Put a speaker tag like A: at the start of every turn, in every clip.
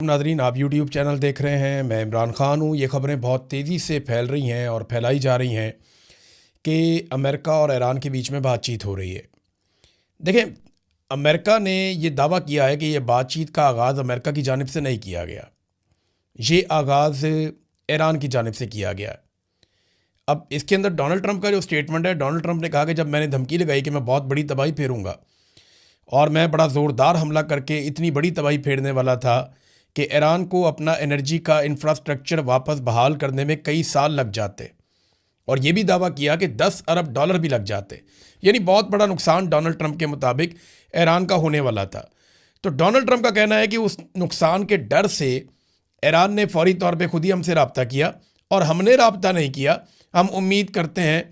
A: Nadreen, आप YouTube channel देख रहे हैं। मैं इमरान ख़ान हूँ। ये ख़बरें बहुत तेज़ी से फैल रही हैं और फैलाई जा रही हैं कि अमेरिका और ईरान के बीच में बातचीत हो रही है। देखें, अमेरिका ने ये दावा किया है कि ये बातचीत का आगाज़ अमेरिका की जानिब से नहीं किया गया, ये आगाज़ ईरान की जानिब से किया गया। अब इसके अंदर डोनाल्ड ट्रंप का जो स्टेटमेंट है, डोनाल्ड ट्रंप ने कहा कि जब मैंने धमकी लगाई कि मैं बहुत बड़ी तबाही फेरूँगा और मैं बड़ा ज़ोरदार हमला करके इतनी बड़ी तबाही फेरने वाला था कि ईरान को अपना एनर्जी का इंफ्रास्ट्रक्चर वापस बहाल करने में कई साल लग जाते, और ये भी दावा किया कि 10 अरब डॉलर भी लग जाते। यानी बहुत बड़ा नुकसान डोनाल्ड ट्रंप के मुताबिक ईरान का होने वाला था। तो डोनाल्ड ट्रंप का कहना है कि उस नुकसान के डर से ईरान ने फौरी तौर पे खुद ही हमसे रब्ता किया, और हमने रब्ता नहीं किया। हम उम्मीद करते हैं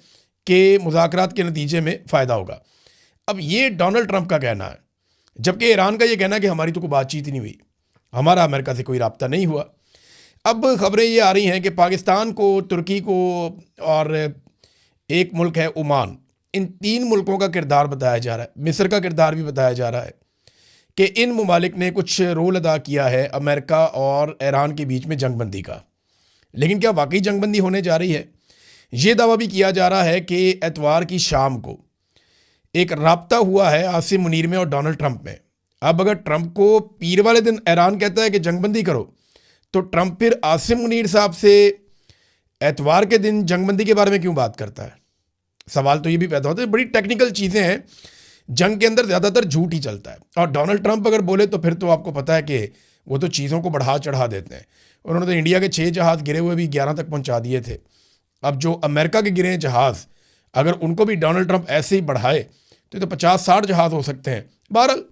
A: कि मुज़ाकरात के नतीजे में फ़ायदा होगा। अब ये डोनाल्ड ट्रंप का कहना है, जबकि ईरान का ये कहना है कि हमारी तो कोई बातचीत ही नहीं हुई, हमारा अमेरिका से कोई रब्ता नहीं हुआ। अब खबरें ये आ रही हैं कि पाकिस्तान को, तुर्की को और एक मुल्क है ओमान, इन 3 मुल्कों का किरदार बताया जा रहा है, मिस्र का किरदार भी बताया जा रहा है कि इन ममालिक ने कुछ रोल अदा किया है अमेरिका और ईरान के बीच में जंगबंदी का। लेकिन क्या वाकई जंगबंदी होने जा रही है? ये दावा भी किया जा रहा है कि एतवार की शाम को एक राब्ता हुआ है आसिम मुनीर में और डोनाल्ड ट्रंप में। अब अगर ट्रंप को पीर वाले दिन ईरान कहता है कि जंगबंदी करो, तो ट्रंप फिर आसिम मुनीर साहब से एतवार के दिन जंगबंदी के बारे में क्यों बात करता है? सवाल तो ये भी पैदा होता है। बड़ी टेक्निकल चीज़ें हैं। जंग के अंदर ज़्यादातर झूठ ही चलता है, और डोनाल्ड ट्रंप अगर बोले तो फिर तो आपको पता है कि वो तो चीज़ों को बढ़ा चढ़ा देते हैं। उन्होंने तो इंडिया के 6 जहाज़ गिरे हुए भी 11 तक पहुंचा दिए थे। अब जो अमेरिका के गिरे हैं जहाज़, अगर उनको भी डोनाल्ड ट्रंप ऐसे ही बढ़ाए तो 50-60 जहाज़ हो सकते हैं। बहरहाल,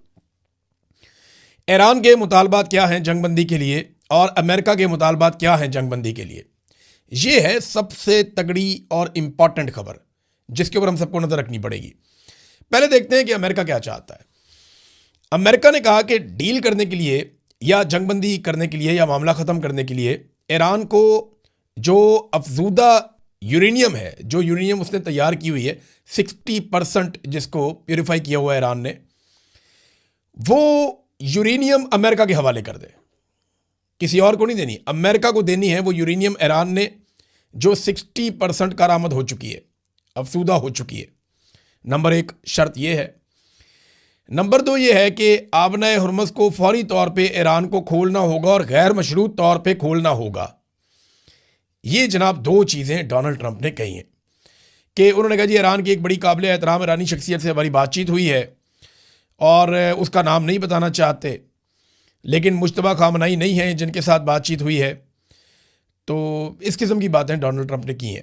A: ईरान के मुतालबात क्या हैं जंगबंदी के लिए और अमेरिका के मुतालबात क्या हैं जंगबंदी के लिए, ये है सबसे तगड़ी और इम्पॉर्टेंट खबर जिसके ऊपर हम सबको नज़र रखनी पड़ेगी। पहले देखते हैं कि अमेरिका क्या चाहता है। अमेरिका ने कहा कि डील करने के लिए या जंगबंदी करने के लिए या मामला ख़त्म करने के लिए ईरान को जो अफजूदा यूरेनियम है, जो यूरेनियम उसने तैयार की हुई है 60% जिसको प्योरीफाई किया हुआ है ईरान ने, वो यूरेनियम अमेरिका के हवाले कर दे। किसी और को नहीं देनी, अमेरिका को देनी है वो यूरेनियम ईरान ने, जो 60% कारामद हो चुकी है, अफसूदा हो चुकी है। नंबर 1 शर्त यह है। नंबर 2 ये है कि आबना हुर्मुज़ को फौरी तौर पे ईरान को खोलना होगा और गैर मशरूत तौर पे खोलना होगा। ये जनाब 2 चीज़ें डोनाल्ड ट्रंप ने कही हैं कि उन्होंने कहा जी ईरान की एक बड़ी काबिल एहतराम ईरानी शख्सियत से हमारी बातचीत हुई है और उसका नाम नहीं बताना चाहते, लेकिन मुश्तबा खामनाई नहीं है जिनके साथ बातचीत हुई है। तो इस किस्म की बातें डोनाल्ड ट्रंप ने की हैं।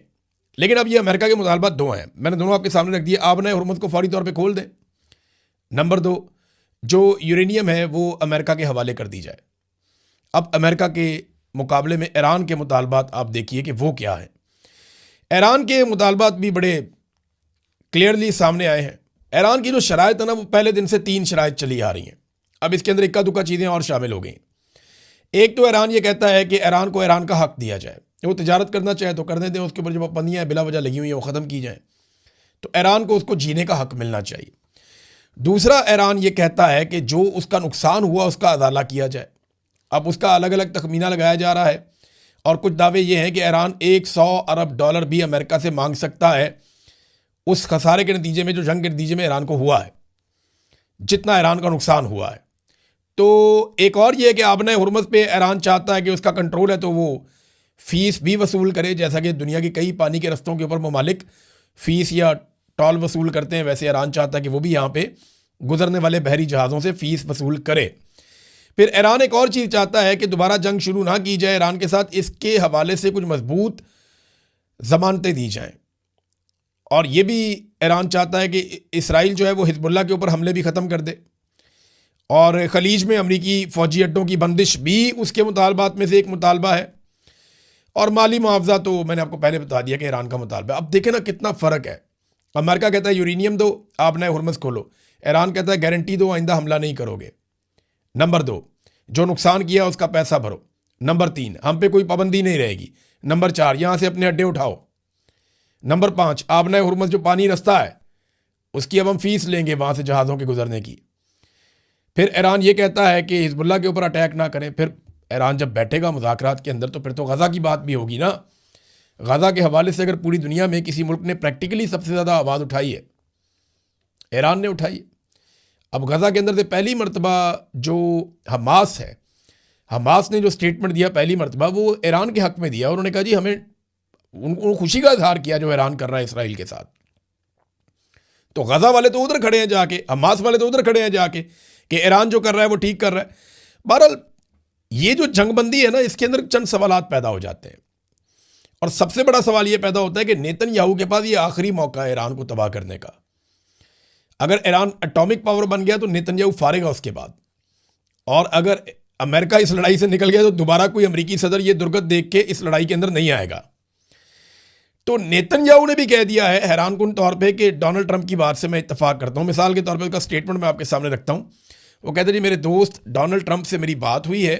A: लेकिन अब ये अमेरिका के मुतालबात 2 हैं, मैंने दोनों आपके सामने रख दिए। आबना हुर्मुज़ को फौरी तौर पे खोल दें। नंबर 2, जो यूरेनियम है वो अमेरिका के हवाले कर दी जाए। अब अमेरिका के मुकाबले में ईरान के मुतालबात आप देखिए कि वो क्या है। ईरान के मुतालबात भी बड़े क्लियरली सामने आए हैं। ईरान की जो शराइत है ना, वो पहले दिन से 3 शराइत चली आ रही हैं। अब इसके अंदर इक्का दुक्का चीज़ें और शामिल हो गई। एक तो ईरान ये कहता है कि ईरान को ईरान का हक दिया जाए, वो तजारत करना चाहे तो करने दें, उसके ऊपर जो पाबंदियाँ बिला वजह लगी हुई हैं वो ख़त्म की जाएँ, तो ईरान को उसको जीने का हक मिलना चाहिए। दूसरा, ईरान ये कहता है कि जो उसका नुकसान हुआ उसका अदाला किया जाए। अब उसका अलग अलग तखमीना लगाया जा रहा है, और कुछ दावे ये हैं कि ईरान 100 अरब डॉलर भी अमेरिका से मांग सकता है उस खसारे के नतीजे में जो जंग के नतीजे में ईरान को हुआ है, जितना ईरान का नुकसान हुआ है। तो एक और ये है कि आबना हुर्मुज़ पे ईरान चाहता है कि उसका कंट्रोल है तो वो फ़ीस भी वसूल करे, जैसा कि दुनिया की कई पानी के रस्तों के ऊपर ममालिक फ़ीस या टॉल वसूल करते हैं, वैसे ईरान चाहता है कि वो भी यहाँ पे गुजरने वाले बहरी जहाज़ों से फ़ीस वसूल करे। फिर ईरान एक और चीज़ चाहता है कि दोबारा जंग शुरू ना की जाए ईरान के साथ, इसके हवाले से कुछ मजबूत ज़मानतें दी जाएँ। और ये भी ईरान चाहता है कि इसराइल जो है वो हिजबुल्लाह के ऊपर हमले भी ख़त्म कर दे, और खलीज में अमरीकी फ़ौजी अड्डों की बंदिश भी उसके मुतालबात में से एक मुतालबा है। और माली मुआवजा तो मैंने आपको पहले बता दिया कि ईरान का मुतालबा। अब देखें ना कितना फ़र्क है। अमेरिका कहता है यूरेनियम दो, आपने हुर्मुज़ खोलो। ईरान कहता है गारंटी दो, आइंदा हमला नहीं करोगे। नंबर 2, जो नुकसान किया उसका पैसा भरो। नंबर 3, हम पे कोई पाबंदी नहीं रहेगी। नंबर 4, यहाँ से अपने अड्डे उठाओ। नंबर 5, आबना हुर्मुज़ जो पानी रास्ता है उसकी अब हम फ़ीस लेंगे वहाँ से जहाज़ों के गुजरने की। फिर ईरान ये कहता है कि हिजबुल्लाह के ऊपर अटैक ना करें। फिर ईरान जब बैठेगा मुज़ाकरात के अंदर तो फिर तो गज़ा की बात भी होगी ना। गज़ा के हवाले से अगर पूरी दुनिया में किसी मुल्क ने प्रैक्टिकली सबसे ज़्यादा आवाज़ उठाई है, ईरान ने उठाई है। अब गज़ा के अंदर से पहली मरतबा जो हमास है, हमास ने जो स्टेटमेंट दिया पहली मरतबा, वो ईरान के हक़ में दिया। उन्होंने कहा जी हमें उनको खुशी का इजहार किया जो ईरान कर रहा है इसराइल के साथ। तो गज़ा वाले तो उधर खड़े हैं जाके, हमास वाले तो उधर खड़े हैं जाके कि ईरान जो कर रहा है वो ठीक कर रहा है। बहरहाल ये जो जंगबंदी है ना, इसके अंदर चंद सवालात पैदा हो जाते हैं। और सबसे बड़ा सवाल ये पैदा होता है कि नेतन्याहू के पास ये आखिरी मौका है ईरान को तबाह करने का। अगर ईरान एटॉमिक पावर बन गया तो नेतन्याहू फारेगा उसके बाद, और अगर अमेरिका इस लड़ाई से निकल गया तो दोबारा कोई अमेरिकी सदर ये दुर्गत देख के इस लड़ाई के अंदर नहीं आएगा। तो नेतन्याहू ने भी कह दिया है हैरानकुन तौर पे कि डोनाल्ड ट्रंप की बात से मैं इत्तेफाक करता हूं। मिसाल के तौर पे उसका स्टेटमेंट मैं आपके सामने रखता हूं। वो कहते हैं जी मेरे दोस्त डोनाल्ड ट्रंप से मेरी बात हुई है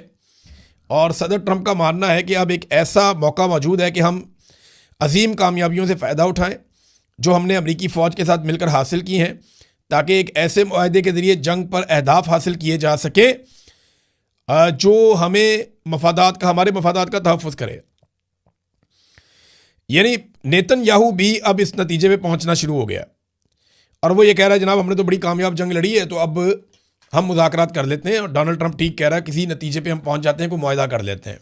A: और सदर ट्रंप का मानना है कि अब एक ऐसा मौका मौजूद है कि हम अजीम कामयाबियों से फ़ायदा उठाएं जो हमने अमरीकी फ़ौज के साथ मिलकर हासिल की हैं, ताकि एक ऐसे मुआहदे के ज़रिए जंग पर अहदाफ हासिल किए जा सके जो हमें हमारे मफादात का तहफ़्फ़ुज़ करे। यानी नेतन्याहू भी अब इस नतीजे पे पहुंचना शुरू हो गया और वो ये कह रहा है जनाब हमने तो बड़ी कामयाब जंग लड़ी है, तो अब हम मुज़ाकरात कर लेते हैं। और डोनाल्ड ट्रंप ठीक कह रहा है, किसी नतीजे पे हम पहुंच जाते हैं, कोई मुआहदा कर लेते हैं।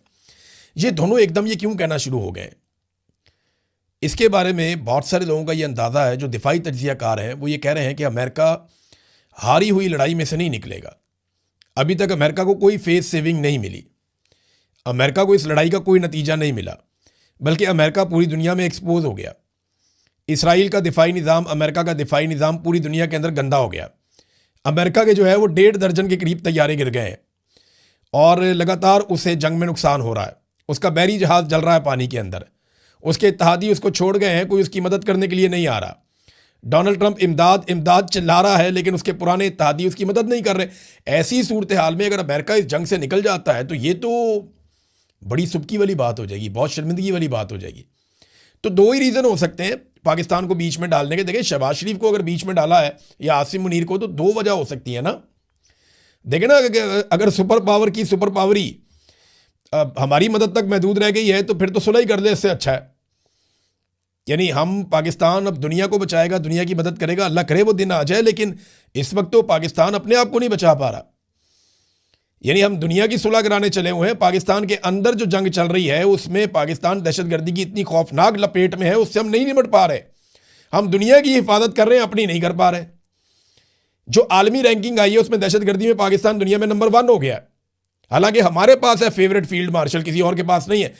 A: ये दोनों एकदम ये क्यों कहना शुरू हो गए, इसके बारे में बहुत सारे लोगों का ये अंदाज़ा है। जो दिफाई तज्ज़ियाकार हैं वो ये कह रहे हैं कि अमेरिका हारी हुई लड़ाई में से नहीं निकलेगा। अभी तक अमेरिका को कोई फेस सेविंग नहीं मिली, अमेरिका को इस लड़ाई का कोई नतीजा नहीं मिला, बल्कि अमेरिका पूरी दुनिया में एक्सपोज हो गया। इसराइल का दिफाई निज़ाम, अमेरिका का दिफाई निज़ाम पूरी दुनिया के अंदर गंदा हो गया। अमेरिका के जो है वो 1.5 दर्जन के करीब तैयारे गिर गए हैं और लगातार उसे जंग में नुकसान हो रहा है। उसका बैरी जहाज़ जल रहा है पानी के अंदर, उसके इत्तेहादी उसको छोड़ गए हैं, कोई उसकी मदद करने के लिए नहीं आ रहा। डोनाल्ड ट्रंप इमदाद इमदाद चिल्ला रहा है, लेकिन उसके पुराने इत्तेहादी उसकी मदद नहीं कर रहे। ऐसी सूरत हाल में अगर अमेरिका इस जंग से निकल जाता है तो ये तो बड़ी सुबकी वाली बात हो जाएगी, बहुत शर्मिंदगी वाली बात हो जाएगी। तो दो ही रीज़न हो सकते हैं पाकिस्तान को बीच में डालने के। देखिए शहबाज शरीफ को अगर बीच में डाला है या आसिम मुनीर को, तो दो वजह हो सकती है ना। देखें ना, अगर सुपर पावर की सुपर पावरी हमारी मदद तक महदूद रह गई है तो फिर तो सुलह ही कर ले, इससे अच्छा है। यानी हम पाकिस्तान अब दुनिया को बचाएगा, दुनिया की मदद करेगा, अल्लाह करे वो दिन आ जाए, लेकिन इस वक्त तो पाकिस्तान अपने आप को नहीं बचा पा रहा। यानी हम दुनिया की सुलह कराने चले हुए हैं, पाकिस्तान के अंदर जो जंग चल रही है उसमें पाकिस्तान दहशतगर्दी की इतनी खौफनाक लपेट में है, उससे हम नहीं निपट पा रहे। हम दुनिया की हिफाजत कर रहे हैं, अपनी नहीं कर पा रहे। जो आलमी रैंकिंग आई है उसमें दहशतगर्दी में पाकिस्तान दुनिया में नंबर 1 हो गया। हालांकि हमारे पास है फेवरेट फील्ड मार्शल, किसी और के पास नहीं है।